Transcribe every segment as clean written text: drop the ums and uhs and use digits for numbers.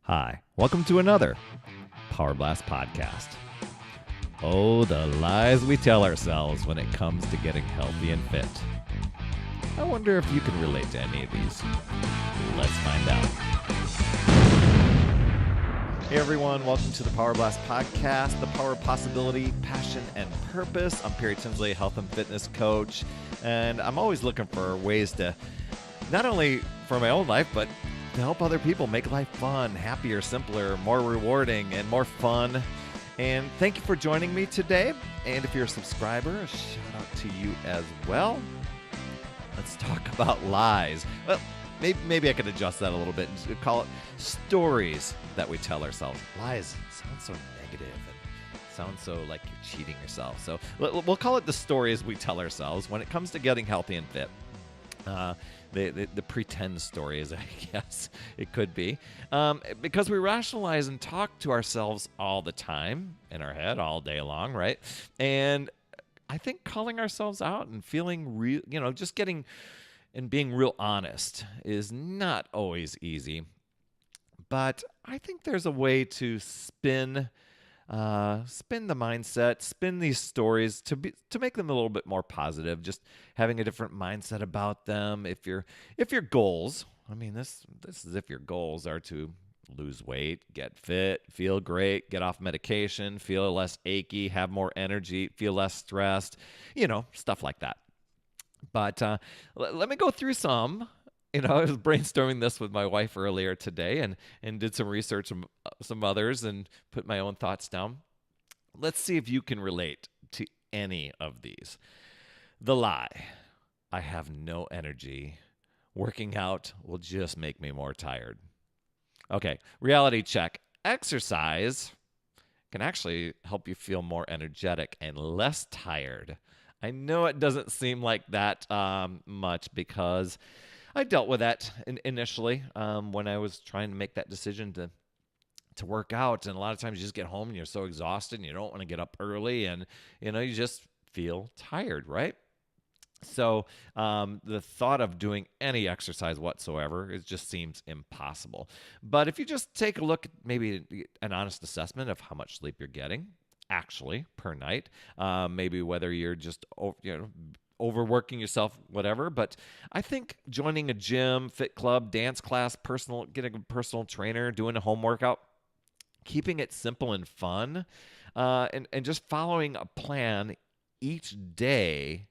Hi, welcome to another Power Blast podcast. Oh, the lies we tell ourselves when it comes to getting healthy and fit. I wonder if you can relate to any of these. Let's find out. Hey everyone, welcome to the Power Blast podcast, the power of possibility, passion, and purpose. I'm Tinsley, health and fitness coach, and I'm always looking for ways to, not only for my own life, but to help other people make life fun, happier, simpler, more rewarding, and more fun. And thank you for joining me today. And if you're a subscriber, a shout out to you as well. Let's talk about lies. Well, maybe I could adjust that a little bit and call it stories that we tell ourselves. Lies sound so negative and sound so like you're cheating yourself. So we'll call it the stories we tell ourselves when it comes to getting healthy and fit. The pretend stories, I guess it could be, because we rationalize and talk to ourselves all the time in our head all day long, right? And I think calling ourselves out and feeling real, just getting and being real honest is not always easy. But I think there's a way to spin the mindset, spin these stories to make them a little bit more positive. Just having a different mindset about them. If your goals, this is if your goals are to lose weight, get fit, feel great, get off medication, feel less achy, have more energy, feel less stressed, stuff like that. But let me go through some. I was brainstorming this with my wife earlier today and did some research on some others and put my own thoughts down. Let's see if you can relate to any of these. The lie, I have no energy. Working out will just make me more tired. Okay, reality check. Exercise can actually help you feel more energetic and less tired. I know it doesn't seem like that much because I dealt with that initially when I was trying to make that decision to work out. And a lot of times you just get home and you're so exhausted and you don't want to get up early and, you just feel tired, right? So the thought of doing any exercise whatsoever, it just seems impossible. But if you just take a look at maybe an honest assessment of how much sleep you're getting, actually, per night, maybe whether you're just, overworking yourself, whatever. But I think joining a gym, fit club, dance class, getting a personal trainer, doing a home workout, keeping it simple and fun, and just following a plan each day,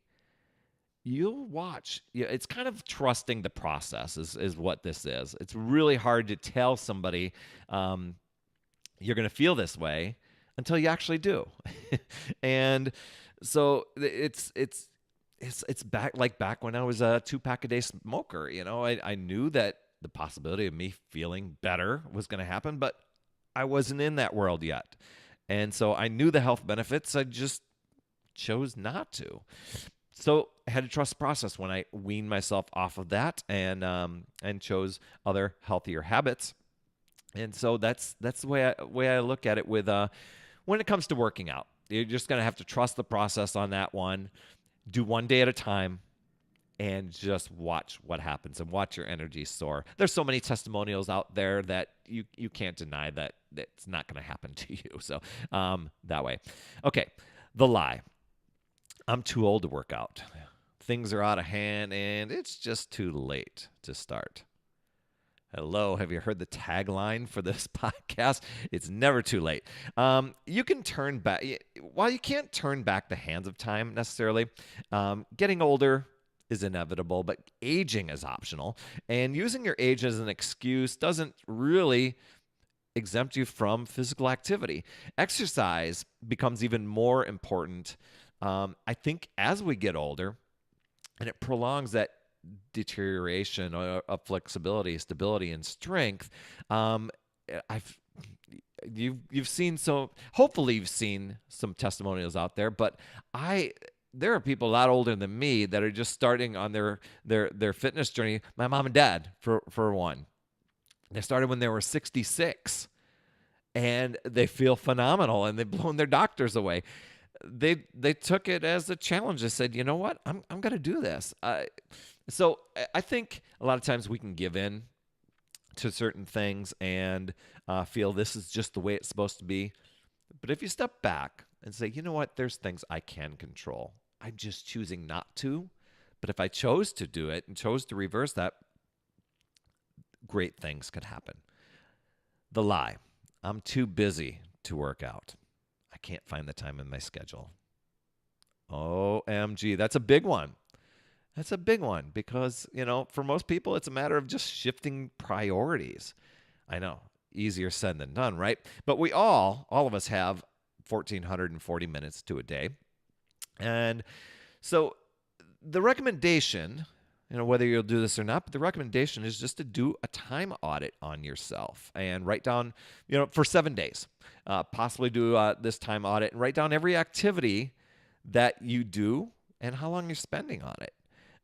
you'll watch. It's kind of trusting the process is what this is. It's really hard to tell somebody you're going to feel this way until you actually do. And so it's back when I was a 2-pack-a-day smoker. I knew that the possibility of me feeling better was going to happen, but I wasn't in that world yet. And so I knew the health benefits. I just chose not to. So I had to trust the process when I weaned myself off of that and chose other healthier habits. And so that's the way I look at it with when it comes to working out. You're just going to have to trust the process on that one. Do one day at a time and just watch what happens and watch your energy soar. There's so many testimonials out there that you can't deny that it's not going to happen to you. So that way. Okay, the lie. I'm too old to work out. Things are out of hand and it's just too late to start. Hello, have you heard the tagline for this podcast? It's never too late. You can turn back. While you can't turn back the hands of time necessarily, getting older is inevitable, but aging is optional. And using your age as an excuse doesn't really exempt you from physical activity. Exercise becomes even more important, I think, as we get older, and it prolongs that deterioration of flexibility, stability, and strength. You've seen hopefully you've seen some testimonials out there, but there are people a lot older than me that are just starting on their fitness journey. My mom and dad, for one, they started when they were 66, and they feel phenomenal, and they've blown their doctors away. They took it as a challenge. They said, you know what, I'm going to do this. So I think a lot of times we can give in to certain things and feel this is just the way it's supposed to be. But if you step back and say, you know what, there's things I can control. I'm just choosing not to. But if I chose to do it and chose to reverse that, great things could happen. The lie: I'm too busy to work out. I can't find the time in my schedule. OMG, that's a big one. That's a big one because, for most people, it's a matter of just shifting priorities. I know, easier said than done, right? But we all of us have 1,440 minutes to a day. And so the recommendation, whether you'll do this or not, but the recommendation is just to do a time audit on yourself and write down, for 7 days, possibly do this time audit and write down every activity that you do and how long you're spending on it.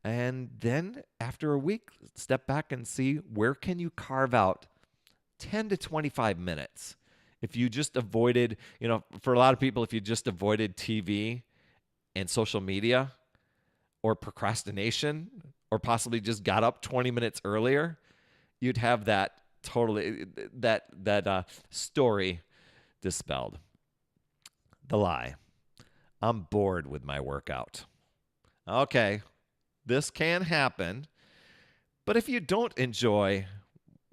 And then after a week, step back and see where can you carve out 10 to 25 minutes. If you just avoided, for a lot of people, if you just avoided TV and social media or procrastination or possibly just got up 20 minutes earlier, you'd have that story dispelled. The lie: I'm bored with my workout. Okay, this can happen, but if you don't enjoy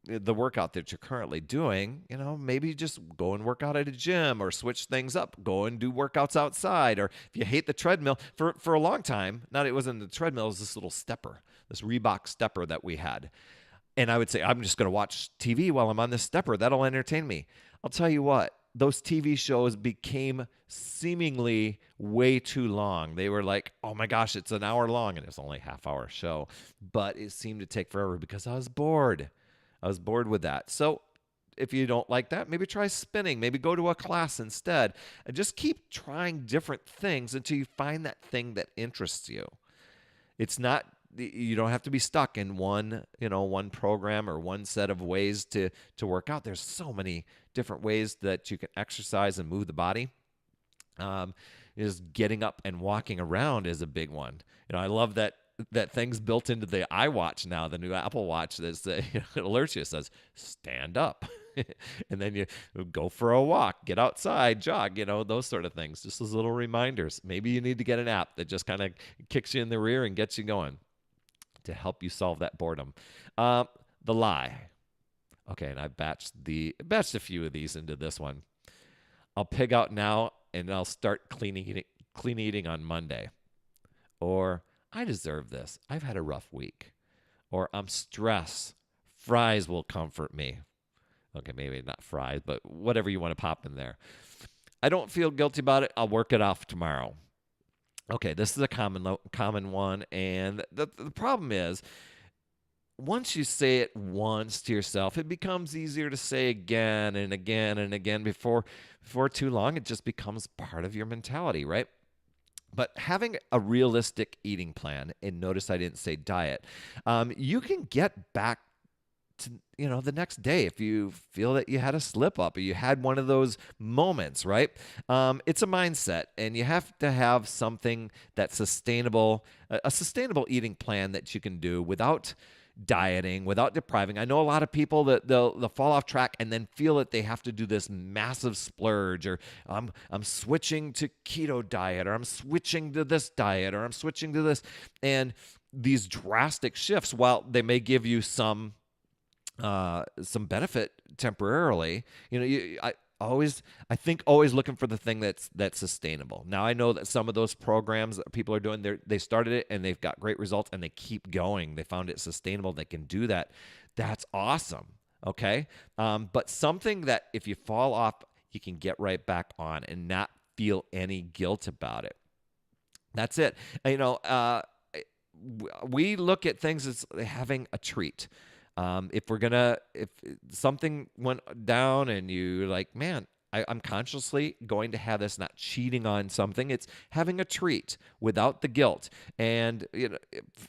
the workout that you're currently doing, maybe just go and work out at a gym or switch things up, go and do workouts outside. Or if you hate the treadmill, for a long time, it wasn't the treadmill, it was this little stepper, this Reebok stepper that we had. And I would say, I'm just going to watch TV while I'm on this stepper. That'll entertain me. I'll tell you what, those TV shows became seemingly way too long. They were like, oh my gosh, it's an hour long, and it's only a half-hour show. But it seemed to take forever because I was bored. I was bored with that. So if you don't like that, maybe try spinning. Maybe go to a class instead. And just keep trying different things until you find that thing that interests you. It's not, you don't have to be stuck in one program or one set of ways to work out. There's so many different ways that you can exercise and move the body. Is getting up and walking around is a big one. I love that thing's built into the iWatch now, the new Apple Watch that it alerts you, says, stand up. And then you go for a walk, get outside, jog, those sort of things. Just as little reminders. Maybe you need to get an app that just kind of kicks you in the rear and gets you going to help you solve that boredom. The lie. Okay, and I batched a few of these into this one. I'll pig out now and I'll start clean eating on Monday. Or I deserve this. I've had a rough week. Or I'm stressed. Fries will comfort me. Okay, maybe not fries, but whatever you want to pop in there. I don't feel guilty about it. I'll work it off tomorrow. Okay, this is a common one. And the problem is, once you say it once to yourself, it becomes easier to say again and again and again. Before too long, it just becomes part of your mentality, right? But having a realistic eating plan, and notice I didn't say diet, you can get back to, the next day if you feel that you had a slip up or you had one of those moments, right? It's a mindset, and you have to have something that's sustainable, a sustainable eating plan that you can do without dieting, without depriving. I know a lot of people that they'll fall off track and then feel that they have to do this massive splurge, or I'm switching to keto diet, or I'm switching to this diet, or I'm switching to this. And these drastic shifts, while they may give you some benefit temporarily, I think always looking for the thing that's sustainable. Now, I know that some of those programs that people are doing, they started it and they've got great results and they keep going. They found it sustainable. They can do that. That's awesome. Okay. But something that if you fall off, you can get right back on and not feel any guilt about it. That's it. We look at things as having a treat. If something went down and you're like, man, I'm consciously going to have this, not cheating on something. It's having a treat without the guilt. And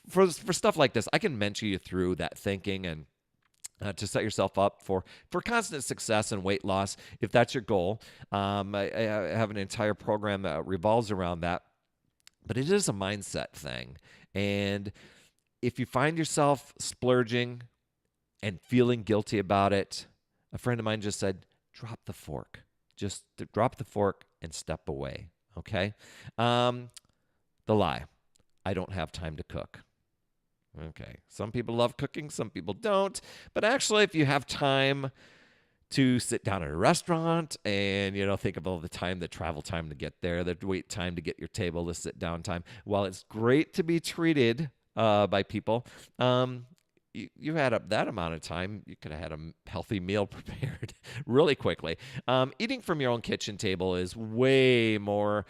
for stuff like this, I can mentor you through that thinking and to set yourself up for constant success and weight loss, if that's your goal. I have an entire program that revolves around that. But it is a mindset thing. And if you find yourself splurging, and feeling guilty about it, a friend of mine just said, drop the fork. Just drop the fork and step away, okay? The lie, I don't have time to cook. Okay, some people love cooking, some people don't. But actually, if you have time to sit down at a restaurant and, think of all the time, the travel time to get there, the wait time to get your table, the sit down time, while it's great to be treated by people, you add up that amount of time, you could have had a healthy meal prepared really quickly. Eating from your own kitchen table is way more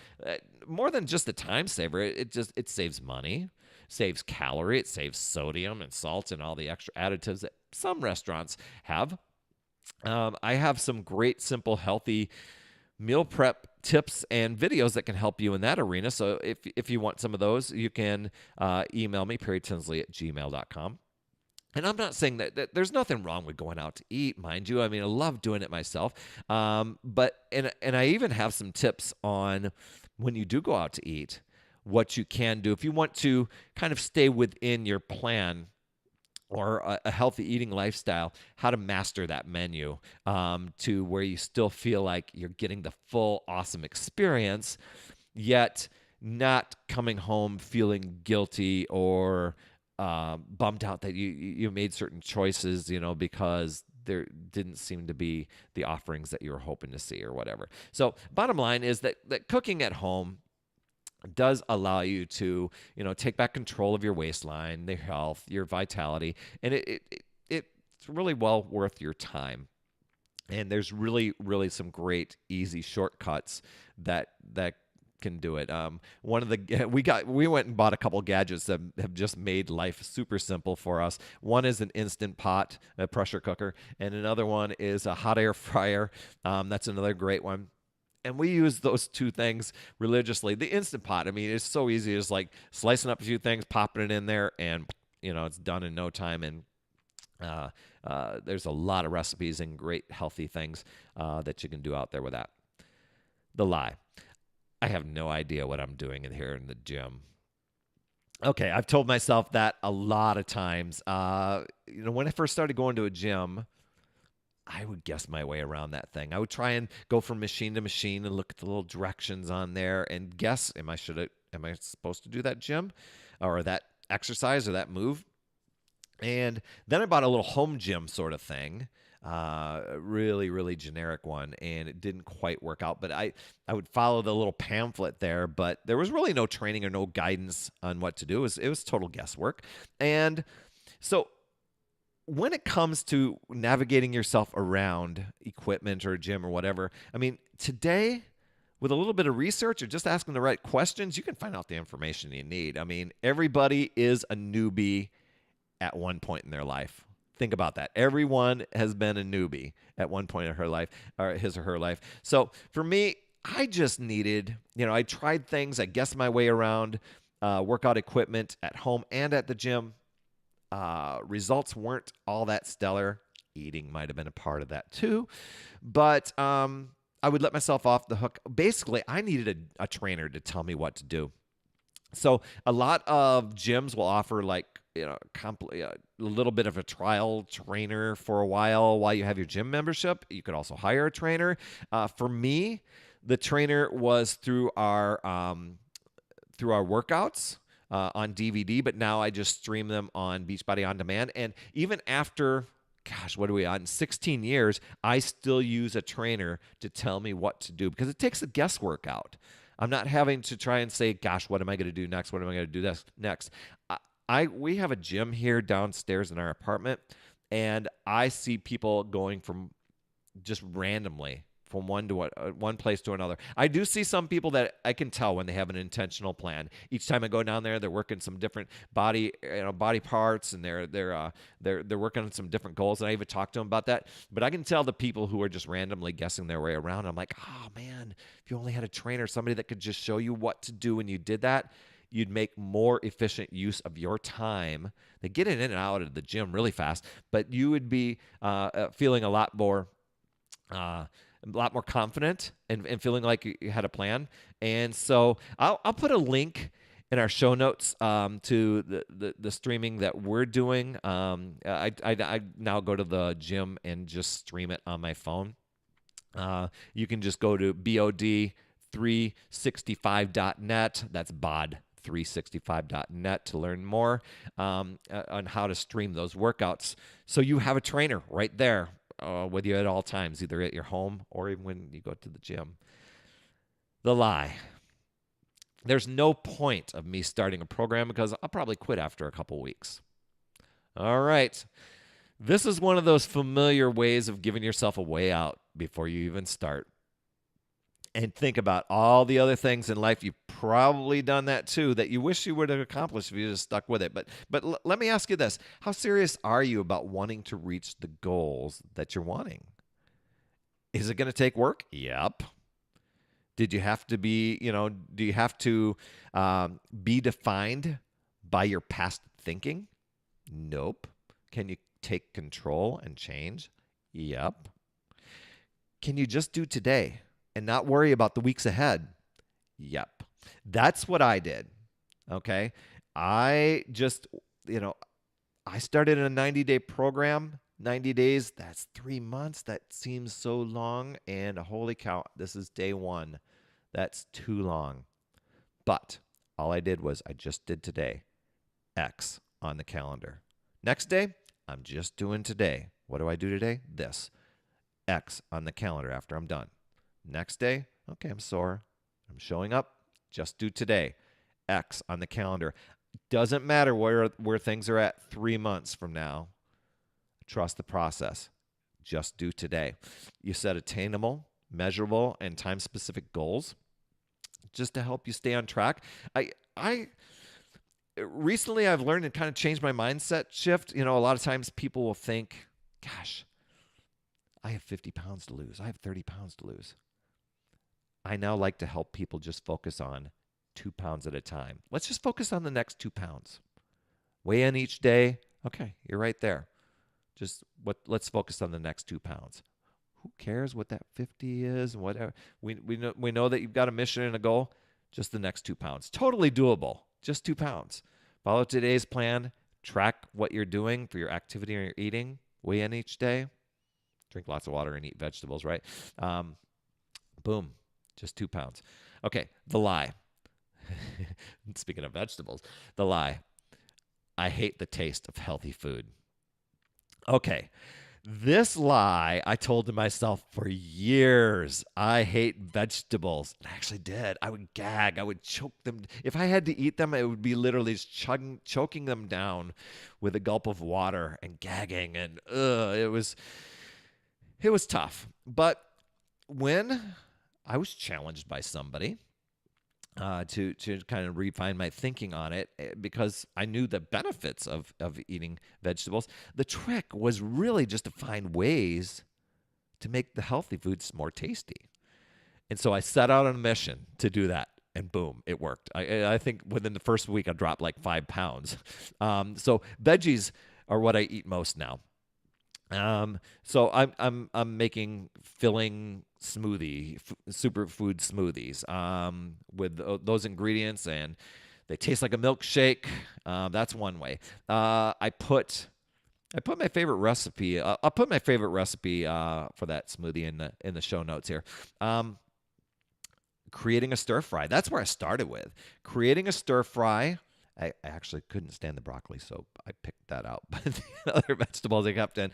than just a time saver. It saves money, saves calorie, it saves sodium and salt and all the extra additives that some restaurants have. I have some great, simple, healthy meal prep tips and videos that can help you in that arena. So if you want some of those, you can email me, perrytinsley@gmail.com. And I'm not saying that there's nothing wrong with going out to eat, mind you. I mean, I love doing it myself. But I even have some tips on when you do go out to eat, what you can do if you want to kind of stay within your plan or a healthy eating lifestyle, how to master that menu to where you still feel like you're getting the full awesome experience, yet not coming home feeling guilty or bummed out that you made certain choices, because there didn't seem to be the offerings that you were hoping to see or whatever. So bottom line is that cooking at home does allow you to, take back control of your waistline, your health, your vitality, and it's really well worth your time. And there's really, really some great easy shortcuts that can do it. One of the we went and bought a couple gadgets that have just made life super simple for us. One is an Instant Pot, a pressure cooker, and another one is a hot air fryer. That's another great one. And we use those two things religiously. The Instant Pot, I mean, it's so easy. It's like slicing up a few things, popping it in there, and, it's done in no time. And there's a lot of recipes and great healthy things that you can do out there with that. The lie, I have no idea what I'm doing in here in the gym. Okay, I've told myself that a lot of times. When I first started going to a gym, I would guess my way around that thing. I would try and go from machine to machine and look at the little directions on there and guess, am I supposed to do that gym or that exercise or that move? And then I bought a little home gym sort of thing, really, really generic one, and it didn't quite work out. But I would follow the little pamphlet there, but there was really no training or no guidance on what to do. It was total guesswork. And so when it comes to navigating yourself around equipment or a gym or whatever, I mean, today, with a little bit of research or just asking the right questions, you can find out the information you need. I mean, everybody is a newbie at one point in their life. Think about that. Everyone has been a newbie at one point in her life, or his or her life. So for me, I just needed, I tried things. I guessed my way around workout equipment at home and at the gym. Results weren't all that stellar. Eating might have been a part of that too. But I would let myself off the hook. Basically, I needed a trainer to tell me what to do. So a lot of gyms will offer a little bit of a trial trainer for a while you have your gym membership. You could also hire a trainer. For me, the trainer was through our workouts on DVD, but now I just stream them on Beachbody On Demand. And even after, what are we on? 16 years, I still use a trainer to tell me what to do because it takes the guesswork out. I'm not having to try and say, what am I going to do next? What am I going to do next? We have a gym here downstairs in our apartment, and I see people going from just randomly from one place to another. I do see some people that I can tell when they have an intentional plan. Each time I go down there, they're working some different body parts, and they're working on some different goals. And I even talk to them about that. But I can tell the people who are just randomly guessing their way around. I'm like, oh man, if you only had a trainer, somebody that could just show you what to do, and you did that, you'd make more efficient use of your time. They get in and out of the gym really fast, but you would be feeling a lot more confident and feeling like you had a plan. And so I'll put a link in our show notes to the streaming that we're doing. I now go to the gym and just stream it on my phone. You can just go to bod365.net. That's bod365.net to learn more on how to stream those workouts. So you have a trainer right there with you at all times, either at your home or even when you go to the gym. The lie. There's no point of me starting a program because I'll probably quit after a couple weeks. All right. This is one of those familiar ways of giving yourself a way out before you even start. And think about all the other things in life. You've probably done that too that you wish you would have accomplished if you just stuck with it. But let me ask you this. How serious are you about wanting to reach the goals that you're wanting? Is it going to take work? Yep. Did you have to be, do you have to be defined by your past thinking? Nope. Can you take control and change? Yep. Can you just do today and not worry about the weeks ahead? Yep. That's what I did. Okay. I just, I started a 90-day program. 90 days, that's 3 months. That seems so long. And holy cow, this is day one. That's too long. But all I did was I just did today. X on the calendar. Next day, I'm just doing today. What do I do today? This. X on the calendar after I'm done. Next day, okay, I'm sore. I'm showing up. Just do today. X on the calendar. Doesn't matter where things are at 3 months from now. Trust the process. Just do today. You set attainable, measurable, and time-specific goals just to help you stay on track. Recently, I've learned to kind of change my mindset shift. A lot of times people will think, gosh, I have 50 pounds to lose. I have 30 pounds to lose. I now like to help people just focus on 2 pounds at a time. Let's just focus on the next 2 pounds. Weigh in each day. Okay, you're right there. Let's focus on the next 2 pounds. Who cares what that 50 is and whatever? We know that you've got a mission and a goal. Just the next 2 pounds. Totally doable. Just 2 pounds. Follow today's plan. Track what you're doing for your activity or your eating. Weigh in each day. Drink lots of water and eat vegetables, right? Boom. Just 2 pounds. Okay, the lie. Speaking of vegetables, the lie. I hate the taste of healthy food. Okay, this lie I told to myself for years. I hate vegetables. I actually did. I would gag. I would choke them. If I had to eat them, it would be literally just choking them down with a gulp of water and gagging. And it was tough. But when I was challenged by somebody to kind of refine my thinking on it because I knew the benefits of eating vegetables. The trick was really just to find ways to make the healthy foods more tasty. And so I set out on a mission to do that. And boom, it worked. I think within the first week, I dropped like 5 pounds. So veggies are what I eat most now. So I'm making filling superfood smoothies with those ingredients, and they taste like a milkshake. That's one way. I put my favorite recipe. I'll put my favorite recipe for that smoothie in the show notes here. Creating a stir fry. That's where I started with creating a stir fry. I actually couldn't stand the broccoli, so I picked that out. But the other vegetables I kept in.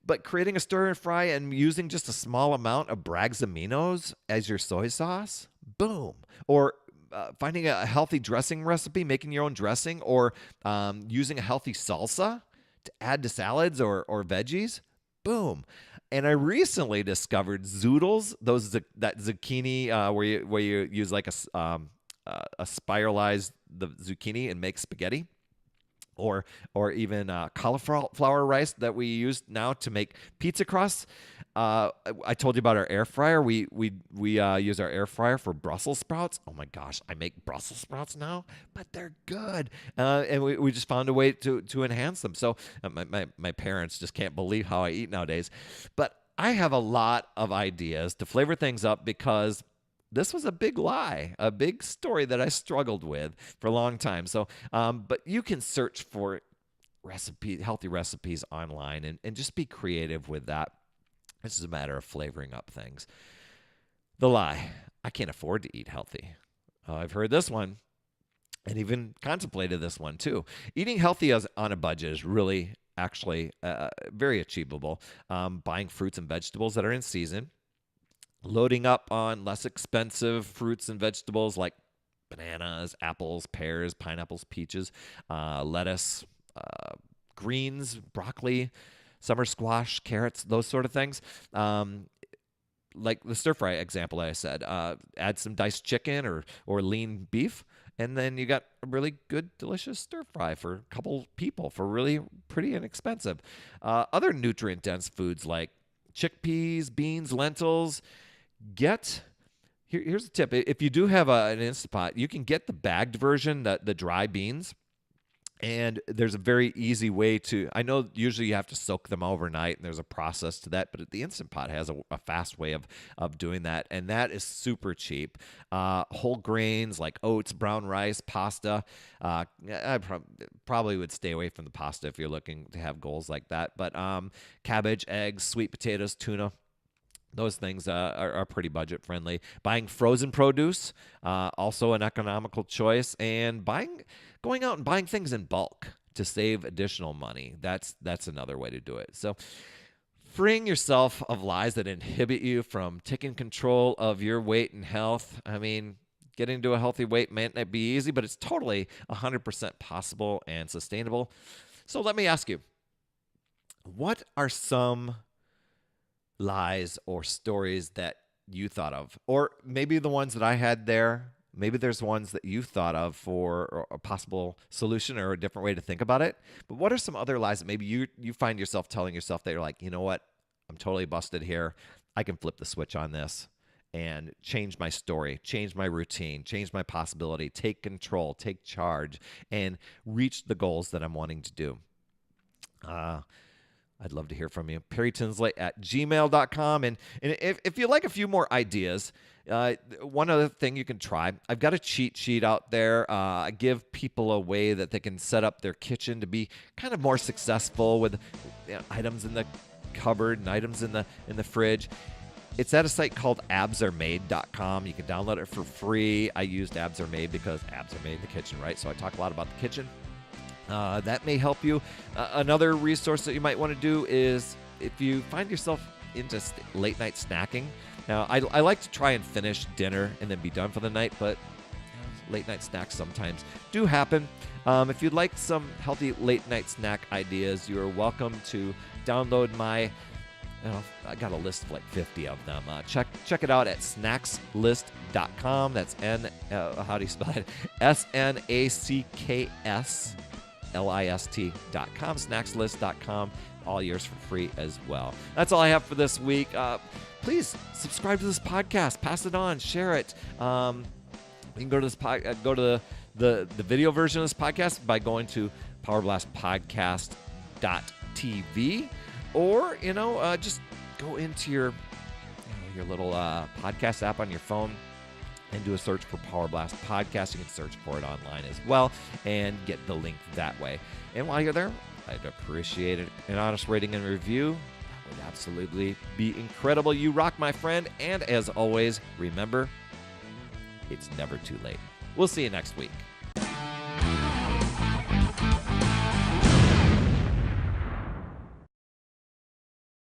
But creating a stir fry and using just a small amount of Bragg's aminos as your soy sauce, boom. Or finding a healthy dressing recipe, making your own dressing, or using a healthy salsa to add to salads or veggies, boom. And I recently discovered zoodles, that zucchini where you use like a spiralized the zucchini and make spaghetti, or even cauliflower rice that we use now to make pizza crusts. I told you about our air fryer. We use our air fryer for Brussels sprouts. Oh my gosh, I make Brussels sprouts now, but they're good. And we just found a way to enhance them. So my parents just can't believe how I eat nowadays. But I have a lot of ideas to flavor things up because this was a big lie, a big story that I struggled with for a long time. So, but you can search for healthy recipes online and just be creative with that. This is a matter of flavoring up things. The lie, I can't afford to eat healthy. I've heard this one and even contemplated this one too. Eating healthy on a budget is really actually very achievable. Buying fruits and vegetables that are in season, loading up on less expensive fruits and vegetables like bananas, apples, pears, pineapples, peaches, lettuce, greens, broccoli, summer squash, carrots, those sort of things. Like the stir fry example I said, add some diced chicken or lean beef, and then you got a really good, delicious stir fry for a couple people for really pretty inexpensive. Other nutrient-dense foods like chickpeas, beans, lentils. Here's a tip. If you do have an Instant Pot, you can get the bagged version, the dry beans. And there's a very easy way to, I know usually you have to soak them overnight and there's a process to that, but the Instant Pot has a fast way of doing that. And that is super cheap. Whole grains like oats, brown rice, pasta. I probably would stay away from the pasta if you're looking to have goals like that. But cabbage, eggs, sweet potatoes, tuna. Those things are pretty budget friendly. Buying frozen produce, also an economical choice. And going out and buying things in bulk to save additional money. That's another way to do it. So freeing yourself of lies that inhibit you from taking control of your weight and health. I mean, getting to a healthy weight may not be easy, but it's totally 100% possible and sustainable. So let me ask you, what are some lies or stories that you thought of? Or maybe the ones that I had there, maybe there's ones that you thought of for a possible solution or a different way to think about it. But what are some other lies that maybe you find yourself telling yourself that you're like, you know what, I'm totally busted here. I can flip the switch on this and change my story, change my routine, change my possibility, take control, take charge, and reach the goals that I'm wanting to do. I'd love to hear from you. PerryTinsley@gmail.com. And if you'd like a few more ideas, one other thing you can try, I've got a cheat sheet out there. I give people a way that they can set up their kitchen to be kind of more successful with items in the cupboard and items in the fridge. It's at a site called absaremade.com. You can download it for free. I used Abs Are Made because abs are made in the kitchen, right? So I talk a lot about the kitchen. That may help you. Another resource that you might want to do is if you find yourself into late night snacking. Now, I like to try and finish dinner and then be done for the night, but late night snacks sometimes do happen. If you'd like some healthy late night snack ideas, you are welcome to download my, I got a list of like 50 of them. Check it out at snackslist.com. That's how do you spell it? SNACKSLIST.com, snackslist.com. All yours for free as well. That's all I have for this week. Please subscribe to this podcast, pass it on, share it. You can go to this go to the video version of this podcast by going to powerblastpodcast.tv, or just go into your little podcast app on your phone and do a search for Power Blast Podcast. You can search for it online as well and get the link that way. And while you're there, I'd appreciate an honest rating and review. That would absolutely be incredible. You rock, my friend. And as always, remember, it's never too late. We'll see you next week.